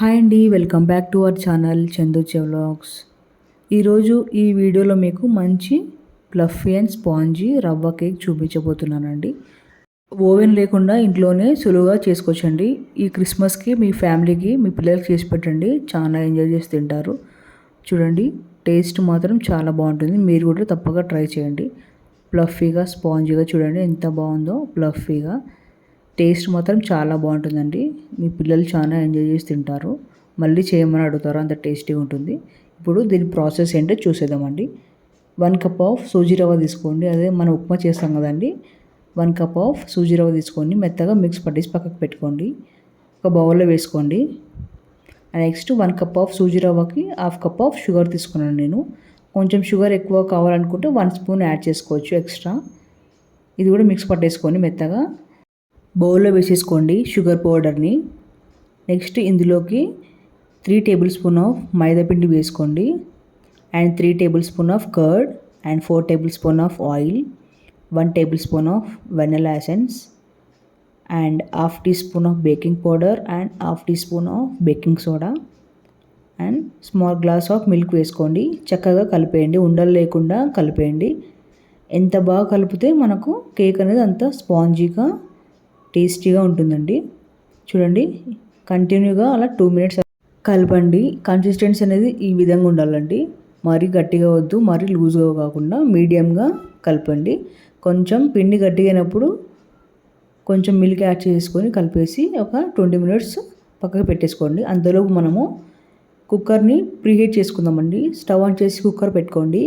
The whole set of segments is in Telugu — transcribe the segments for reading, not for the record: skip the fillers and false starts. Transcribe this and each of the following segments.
హాయ్ అండి, welcome back to our channel చందుచే వ్లాగ్స్. ఈరోజు ఈ వీడియోలో మీకు మంచి ఫ్లఫీ అండ్ స్పాంజీ రవ్వ కేక్ చూపించబోతున్నానండి. ఓవెన్ లేకుండా ఇంట్లోనే సులువుగా చేసుకోవచ్చండి. ఈ క్రిస్మస్కి మీ ఫ్యామిలీకి మీ పిల్లలకి చేసి పెట్టండి, చాలా ఎంజాయ్ చేసి తింటారు. చూడండి, టేస్ట్ మాత్రం చాలా బాగుంటుంది. మీరు కూడా తప్పగా ట్రై చేయండి. ఫ్లఫీగా స్పాంజీగా చూడండి ఎంత బాగుందో. ఫ్లఫీగా టేస్ట్ మాత్రం చాలా బాగుంటుందండి. మీ పిల్లలు చాలా ఎంజాయ్ చేసి తింటారు, మళ్ళీ చేయమని అడుగుతారు, అంత టేస్టీగా ఉంటుంది. ఇప్పుడు దీని ప్రాసెస్ ఏంటో చూసేద్దామండి. 1 కప్ ఆఫ్ సూజీ రవ్వ తీసుకోండి. అదే మనం ఉప్మా చేస్తాం కదండి. 1 కప్ ఆఫ్ సూజీ రవ్వ తీసుకొని మెత్తగా మిక్స్ పట్టేసి పక్కకు పెట్టుకోండి. ఒక బౌల్లో వేసుకోండి. నెక్స్ట్ 1 కప్ ఆఫ్ సూజీ రవ్వకి 1/2 కప్ ఆఫ్ షుగర్ తీసుకున్నాను నేను. కొంచెం షుగర్ ఎక్కువ కావాలనుకుంటే 1 స్పూన్ యాడ్ చేసుకోవచ్చు ఎక్స్ట్రా. ఇది కూడా మిక్స్ పట్టేసుకొని మెత్తగా బౌల్లో వేసేసుకోండి షుగర్ పౌడర్ని. నెక్స్ట్ ఇందులోకి 3 టేబుల్ స్పూన్ ఆఫ్ మైదా పిండి వేసుకోండి. And 3 tablespoon of curd and 4 tablespoon of oil, 1 tablespoon of vanilla essence and 1/2 teaspoon of baking powder and 1/2 teaspoon of baking soda and small glass of milk వేసుకోండి. చక్కగా కలిపేయండి, ఉండలు లేకుండా కలిపేయండి. ఎంత బాగా కలిపితే మనకు కేక్ అనేది అంత స్పాంజీగా టేస్టీగా ఉంటుందండి. చూడండి, కంటిన్యూగా అలా 2 మినిట్స్ కలపండి. కన్సిస్టెన్సీ అనేది ఈ విధంగా ఉండాలండి. మరీ గట్టిగా వద్దు, మరీ లూజ్గా కాకుండా మీడియంగా కలపండి. కొంచెం పిండి గట్టిగా అయినప్పుడు కొంచెం మిల్క్ యాడ్ చేసుకొని కలిపేసి ఒక 20 మినిట్స్ పక్కకు పెట్టేసుకోండి. అంతలోపు మనము కుక్కర్ని ప్రీహీట్ చేసుకుందామండి. స్టవ్ ఆన్ చేసి కుక్కర్ పెట్టుకోండి.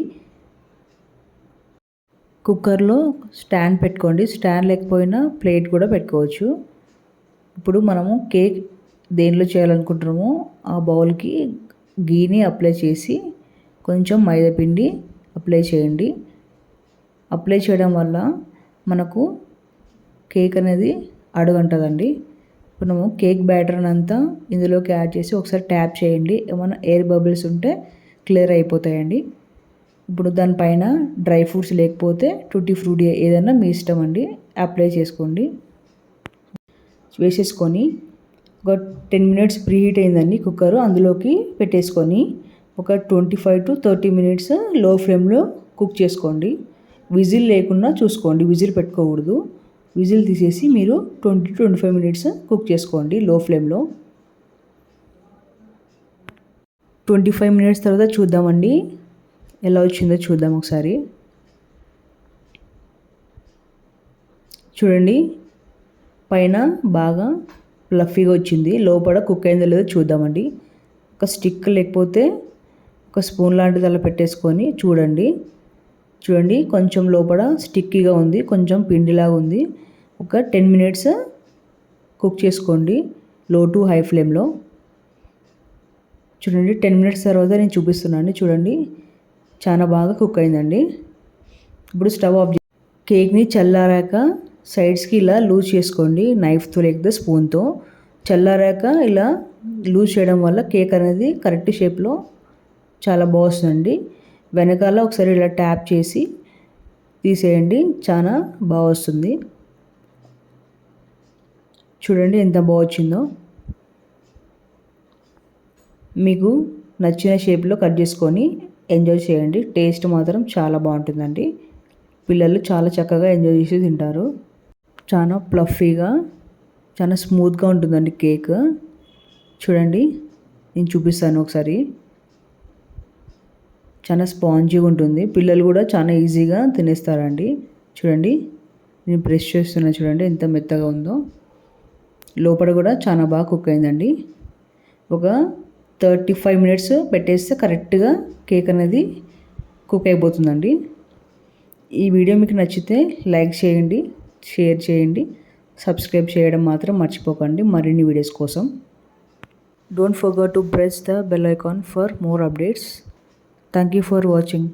కుక్కర్లో స్టాండ్ పెట్టుకోండి. స్టాండ్ లేకపోయినా ప్లేట్ కూడా పెట్టుకోవచ్చు. ఇప్పుడు మనము కేక్ దేనిలో చేయాలనుకుంటున్నామో ఆ బౌల్కి గీని అప్లై చేసి కొంచెం మైదా పిండి అప్లై చేయండి. అప్లై చేయడం వల్ల మనకు కేక్ అనేది అడుగంటదండి. ఇప్పుడు మనము కేక్ బ్యాటర్ అంతా ఇందులోకి యాడ్ చేసి ఒకసారి ట్యాప్ చేయండి. ఏమైనా ఎయిర్ బబుల్స్ ఉంటే క్లియర్ అయిపోతాయండి. ఇప్పుడు దానిపైన డ్రై ఫ్రూట్స్ లేకపోతే టూటీ ఫ్రూటీ ఏదైనా మీ ఇష్టం అండి, అప్లై చేసుకోండి. వేసేసుకొని ఒక 10 మినిట్స్ ప్రీహీట్ అయిందండి కుక్కర్, అందులోకి పెట్టేసుకొని ఒక 25 to 30 మినిట్స్ లో ఫ్లేమ్లో కుక్ చేసుకోండి. విజిల్ లేకుండా చూసుకోండి, విజిల్ పెట్టుకోకూడదు. విజిల్ తీసేసి మీరు 20 to 25 మినిట్స్ కుక్ చేసుకోండి లో ఫ్లేమ్లో. 25 మినిట్స్ తర్వాత చూద్దామండి ఎలా వచ్చిందో చూద్దాం ఒకసారి. చూడండి, పైన బాగా ఫ్లఫీగా వచ్చింది, లోపల కుక్ అయిందో లేదో చూద్దామండి. ఒక స్టిక్ లేకపోతే ఒక స్పూన్ లాంటిది అలా పెట్టేసుకొని చూడండి. చూడండి, కొంచెం లోపల స్టిక్కీగా ఉంది, కొంచెం పిండిలాగా ఉంది. ఒక 10 మినిట్స్ కుక్ చేసుకోండి లో టు హై ఫ్లేమ్లో. చూడండి, 10 మినిట్స్ తర్వాత నేను చూపిస్తున్నాను. చూడండి, చాలా బాగా కుక్ అయిందండి. ఇప్పుడు స్టవ్ ఆఫ్. కేక్ని చల్లారాక సైడ్స్కి ఇలా లూజ్ చేసుకోండి, నైఫ్తో లేకపోతే స్పూన్తో. చల్లారాక ఇలా లూజ్ చేయడం వల్ల కేక్ అనేది కరెక్ట్ షేప్లో చాలా బాగుంటుందండి. వెనకాల ఒకసారి ఇలా ట్యాప్ చేసి తీసేయండి, చాలా బాగా వస్తుంది. చూడండి ఎంత బాగా వచ్చిందో. మీకు నచ్చిన షేప్లో కట్ చేసుకొని ఎంజాయ్ చేయండి. టేస్ట్ మాత్రం చాలా బాగుంటుందండి. పిల్లలు చాలా చక్కగా ఎంజాయ్ చేసి తింటారు. చాలా ఫ్లఫీగా, చాలా స్మూత్గా ఉంటుందండి కేక్. చూడండి, నేను చూపిస్తాను ఒకసారి. చాలా స్పాంజీగా ఉంటుంది, పిల్లలు కూడా చాలా ఈజీగా తినేస్తారండి. చూడండి, నేను ప్రెస్ చేస్తున్నా, చూడండి ఎంత మెత్తగా ఉందో. లోపల కూడా చాలా బాగా కుక్ అయిందండి. ఒక 35 మినిట్స్ పెట్టేస్తే కరెక్ట్గా కేక్ అనేది కుక్ అయిపోతుందండి. ఈ వీడియో మీకు నచ్చితే లైక్ చేయండి, షేర్ చేయండి, సబ్స్క్రైబ్ చేయడం మాత్రం మర్చిపోకండి మరిన్ని వీడియోస్ కోసం. Don't forget to press the bell icon for more updates. Thank you for watching.